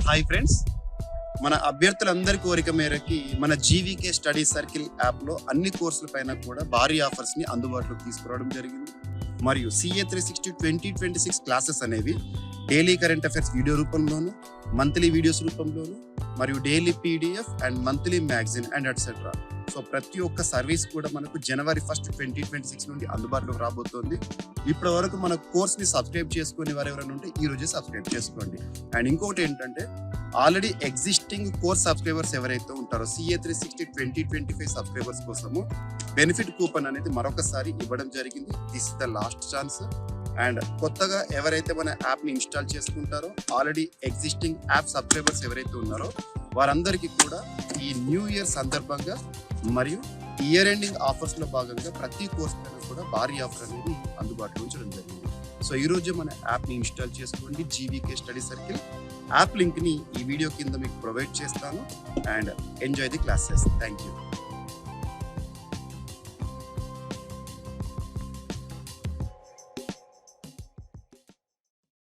Hi friends, మన అభ్యర్థులందరి కోరిక మేరకి మన జీవీకే స్టడీ సర్కిల్ యాప్లో అన్ని కోర్సుల పైన కూడా భారీ ఆఫర్స్ని అందుబాటులోకి తీసుకురావడం జరిగింది. మరియు CA 360 2026 క్లాసెస్ అనేవి డైలీ కరెంట్ అఫైర్స్ వీడియో రూపంలోను, మంత్లీ వీడియోస్ రూపంలోను, మరియు daily PDF and monthly magazine and etcetera. So ప్రతి ఒక్క సర్వీస్ కూడా మనకు January 1, 2026 నుండి అందుబాటులోకి రాబోతోంది. ఇప్పటి వరకు మన కోర్స్ని సబ్స్క్రైబ్ చేసుకునే వారు ఎవరైనా ఉంటే ఈ రోజే సబ్స్క్రైబ్ చేసుకోండి. అండ్ ఇంకోటి ఏంటంటే, ఆల్రెడీ ఎగ్జిస్టింగ్ కోర్స్ సబ్స్క్రైబర్స్ ఎవరైతే ఉంటారో CA 360 2025 సబ్స్క్రైబర్స్ కోసము బెనిఫిట్ కూపన్ అనేది మరొకసారి ఇవ్వడం జరిగింది. This is the last chance. And కొత్తగా ఎవరైతే మన యాప్ని ఇన్స్టాల్ చేసుకుంటారో, ఆల్రెడీ ఎగ్జిస్టింగ్ యాప్ సబ్స్క్రైబర్స్ ఎవరైతే ఉన్నారో వారందరికీ కూడా ఈ న్యూ ఇయర్ సందర్భంగా మరియు ఇయర్ ఎండింగ్ ఆఫర్స్లో భాగంగా ప్రతి కోర్స్ పైన కూడా భారీ ఆఫర్ అనేది అందుబాటులో ఉంచడం జరిగింది. సో ఈ రోజు మన యాప్ని ఇన్స్టాల్ చేసుకోండి. జీవీకే స్టడీ సర్కిల్ యాప్ లింక్ని ఈ వీడియో కింద మీకు ప్రొవైడ్ చేస్తాను. And enjoy the classes. Thank you.